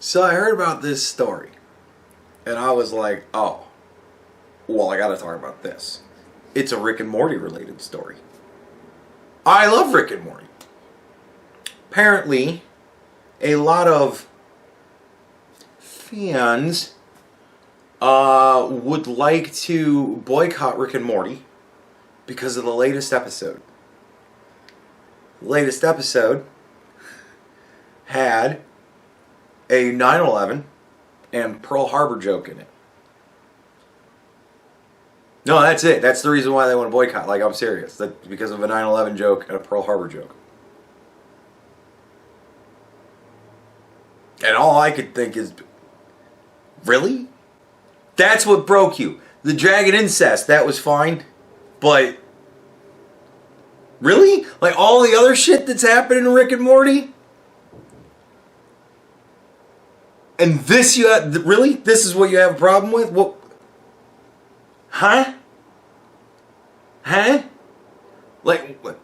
So I heard about this story, and I was like, oh, well, I gotta talk about this. It's a Rick and Morty related story. I love Rick and Morty. Apparently, a lot of fans would like to boycott Rick and Morty because of the latest episode. The latest episode had a 9/11 and Pearl Harbor joke in it. No, that's it. That's the reason why they want to boycott. Like, I'm serious. That's because of a 9/11 joke and a Pearl Harbor joke. And all I could think is, really? That's what broke you. The dragon incest, that was fine. But, really? Like, all the other shit that's happening in Rick and Morty? And this you have, really? This is what you have a problem with? What? Huh? Huh? Like, what?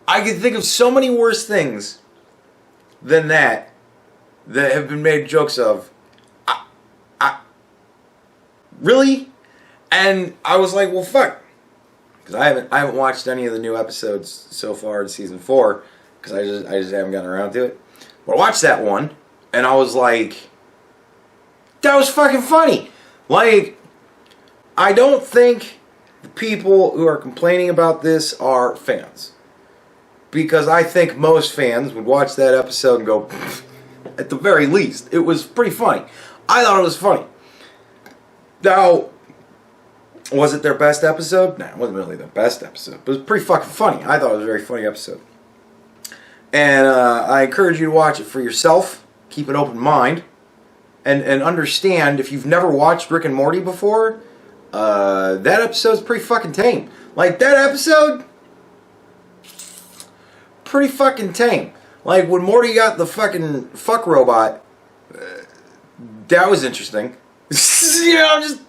I can think of so many worse things than that have been made jokes of. Really? And I was like, well, fuck. Because I haven't watched any of the new episodes so far in season 4, because I just haven't gotten around to it. But I watched that one, and I was like, that was fucking funny. Like, I don't think the people who are complaining about this are fans. Because I think most fans would watch that episode and go, at the very least, it was pretty funny. I thought it was funny. Now, was it their best episode? No, it wasn't really their best episode. But it was pretty fucking funny. I thought it was a very funny episode. And I encourage you to watch it for yourself. Keep an open mind. And understand, if you've never watched Rick and Morty before, that episode's pretty fucking tame. Like, that episode, pretty fucking tame. Like, when Morty got the fucking fuck robot, that was interesting. You know, just...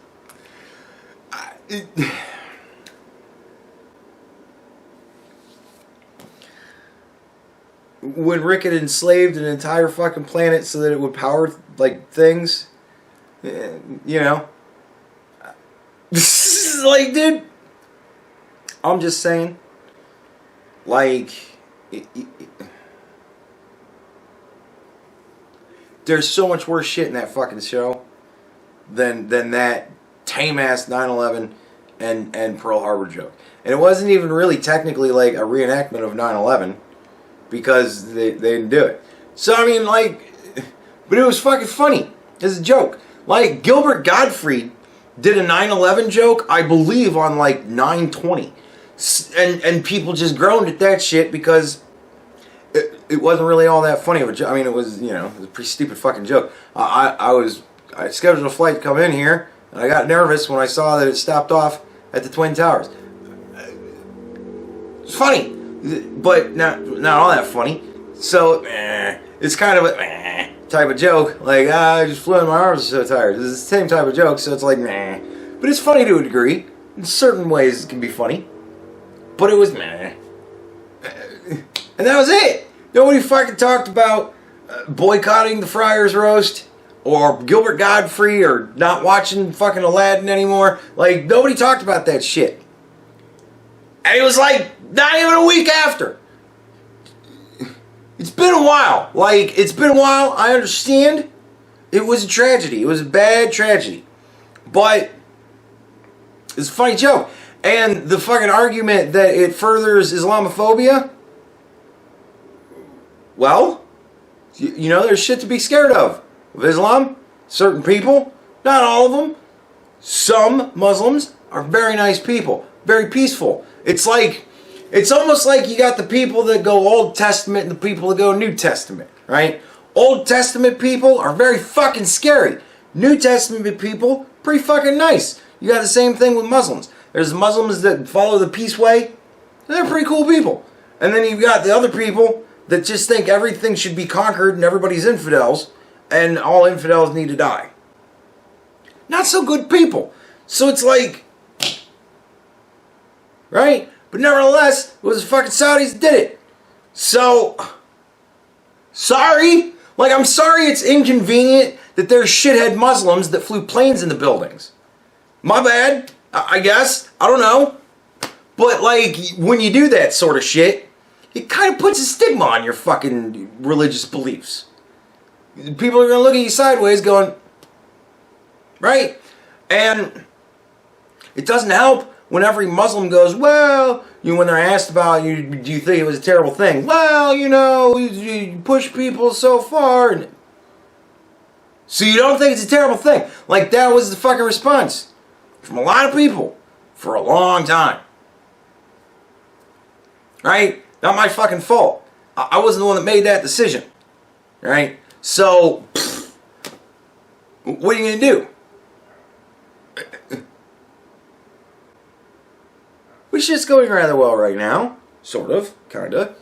when Rick had enslaved an entire fucking planet so that it would power, like, things, you know. Like, dude, I'm just saying, like, there's so much worse shit in that fucking show than that tame-ass 9/11 and Pearl Harbor joke. And it wasn't even really technically like a reenactment of 9/11 because they didn't do it. So, I mean, like, but it was fucking funny as a joke. Like, Gilbert Gottfried did a 9/11 joke, I believe, on like 9/20. And people just groaned at that shit because it wasn't really all that funny of a joke. I mean, it was, you know, it was a pretty stupid fucking joke. I scheduled a flight to come in here, and I got nervous when I saw that it stopped off at the Twin Towers. It's funny, but not all that funny. So, it's kind of a type of joke. Like, I just flew in, my arms are so tired. It's the same type of joke, so it's like, but it's funny to a degree. In certain ways, it can be funny. But it was And that was it. Nobody fucking talked about boycotting the Friars Roast, or Gilbert Gottfried, or not watching fucking Aladdin anymore. Like, nobody talked about that shit. And it was like, not even a week after. It's been a while. Like, it's been a while. I understand. It was a tragedy. It was a bad tragedy. But it's a funny joke. And the fucking argument that it furthers Islamophobia, well, you know, there's shit to be scared of. With Islam, certain people, not all of them, some Muslims are very nice people, very peaceful. It's like, it's almost like you got the people that go Old Testament and the people that go New Testament, right? Old Testament people are very fucking scary. New Testament people, pretty fucking nice. You got the same thing with Muslims. There's Muslims that follow the peace way. They're pretty cool people. And then you've got the other people that just think everything should be conquered and everybody's infidels, and all infidels need to die. Not so good people. So it's like, right? But nevertheless, it was the fucking Saudis that did it. So, sorry. Like, I'm sorry it's inconvenient that there's shithead Muslims that flew planes into buildings. My bad, I guess. I don't know. But, like, when you do that sort of shit, it kind of puts a stigma on your fucking religious beliefs. People are going to look at you sideways going, right? And it doesn't help when every Muslim goes, well, when they're asked about, do you think it was a terrible thing? Well, you push people so far. And so you don't think it's a terrible thing. Like, that was the fucking response from a lot of people for a long time. Right? Not my fucking fault. I wasn't the one that made that decision. Right? So, what are you going to do? Which is going rather well right now. Sort of. Kinda.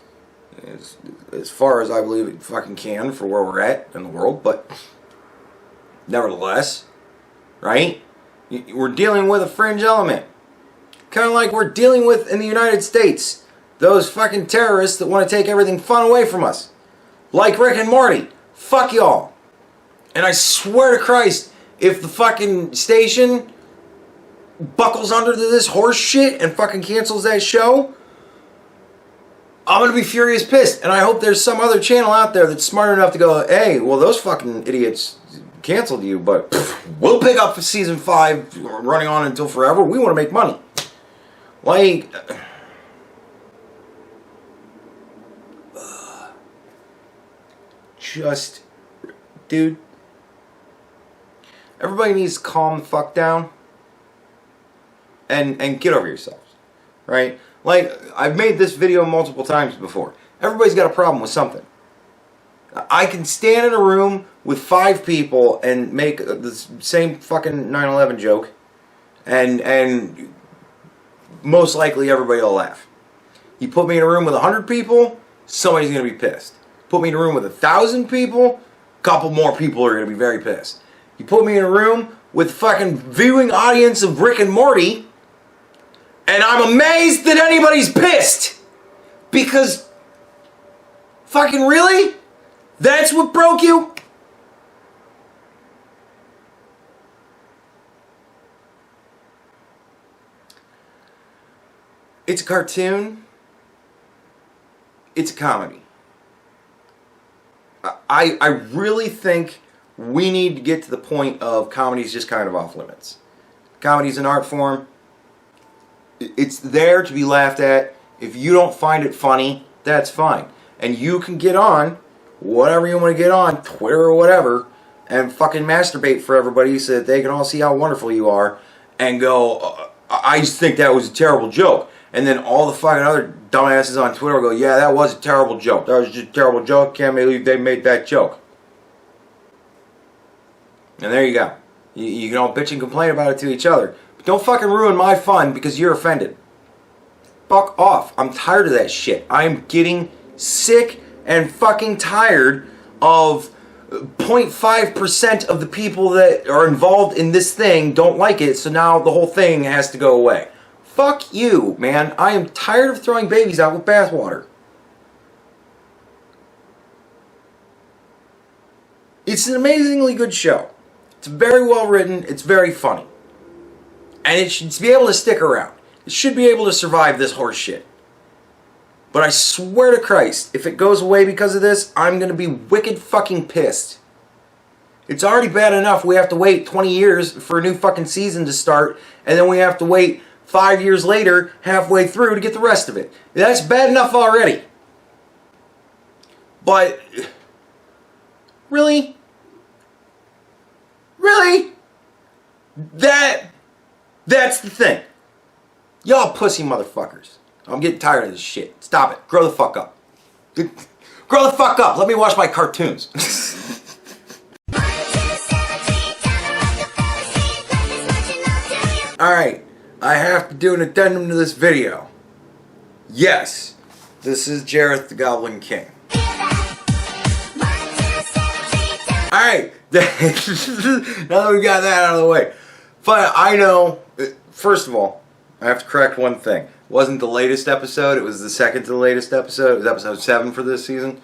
As far as I believe it fucking can for where we're at in the world. But, nevertheless, right? We're dealing with a fringe element. Kind of like we're dealing with in the United States. Those fucking terrorists that want to take everything fun away from us. Like Rick and Morty. Fuck y'all. And I swear to Christ, if the fucking station buckles under to this horse shit and fucking cancels that show, I'm going to be furious pissed. And I hope there's some other channel out there that's smart enough to go, hey, well, those fucking idiots canceled you, but we'll pick up for season 5 running on until forever. We want to make money. Like, just, dude, everybody needs to calm the fuck down and get over yourselves, right? Like, I've made this video multiple times before. Everybody's got a problem with something. I can stand in a room with 5 people and make the same fucking 9/11 joke, and most likely everybody will laugh. You put me in a room with 100 people, somebody's going to be pissed. Put me in a room with 1,000 people, a couple more people are going to be very pissed. You put me in a room with fucking viewing audience of Rick and Morty, and I'm amazed that anybody's pissed. Because, fucking really? That's what broke you? It's a cartoon. It's a comedy. I really think we need to get to the point of comedy's just kind of off limits. Comedy's an art form. It's there to be laughed at. If you don't find it funny, that's fine. And you can get on whatever you want to get on, Twitter or whatever, and fucking masturbate for everybody so that they can all see how wonderful you are and go, I just think that was a terrible joke. And then all the fucking other dumbasses on Twitter will go, yeah, that was a terrible joke. That was just a terrible joke. Can't believe they made that joke. And there you go. You can all bitch and complain about it to each other. But don't fucking ruin my fun because you're offended. Fuck off. I'm tired of that shit. I'm getting sick and fucking tired of 0.5% of the people that are involved in this thing don't like it, so now the whole thing has to go away. Fuck you, man. I am tired of throwing babies out with bathwater. It's an amazingly good show. It's very well written. It's very funny. And it should be able to stick around. It should be able to survive this horse shit. But I swear to Christ, if it goes away because of this, I'm going to be wicked fucking pissed. It's already bad enough we have to wait 20 years for a new fucking season to start, and then we have to wait 5 years later, halfway through, to get the rest of it. That's bad enough already. But, really? Really? That's the thing. Y'all pussy motherfuckers. I'm getting tired of this shit. Stop it. Grow the fuck up. Grow the fuck up. Let me watch my cartoons. Alright. I have to do an addendum to this video. Yes. This is Jareth the Goblin King. Alright. Now that we got that out of the way. But I know, first of all, I have to correct one thing. It wasn't the latest episode, it was the second to the latest episode. It was episode 7 for this season.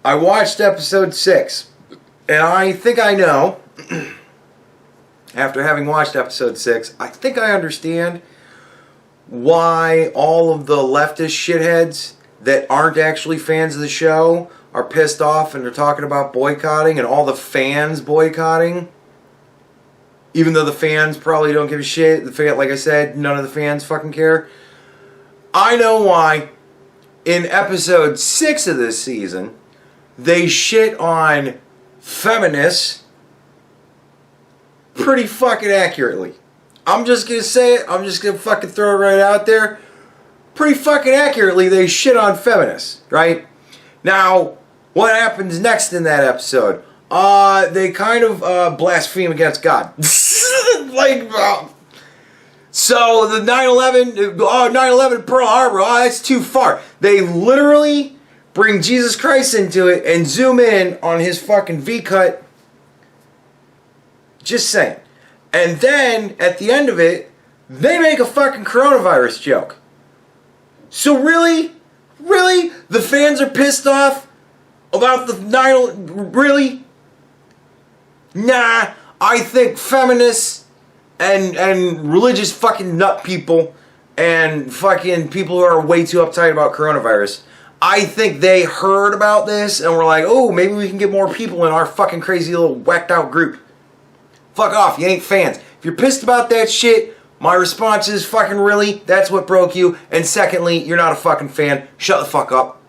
I watched episode 6. And I think I know, after having watched episode 6, I think I understand why all of the leftist shitheads that aren't actually fans of the show are pissed off and they're talking about boycotting, and all the fans boycotting. Even though the fans probably don't give a shit. Like I said, none of the fans fucking care. I know why. In episode 6 of this season, they shit on feminists pretty fucking accurately. I'm just gonna say it. I'm just gonna fucking throw it right out there. Pretty fucking accurately, they shit on feminists, right? Now, what happens next in that episode? They kind of blaspheme against God. So the 9/11 Pearl Harbor, that's too far. They literally bring Jesus Christ into it and zoom in on his fucking V-cut. Just saying. And then, at the end of it, they make a fucking coronavirus joke. So really? Really? The fans are pissed off about the 9/11? Really? Nah, I think feminists and religious fucking nut people and fucking people who are way too uptight about coronavirus, I think they heard about this and were like, oh, maybe we can get more people in our fucking crazy little whacked out group. Fuck off, you ain't fans. If you're pissed about that shit, my response is fucking really, that's what broke you. And secondly, you're not a fucking fan. Shut the fuck up.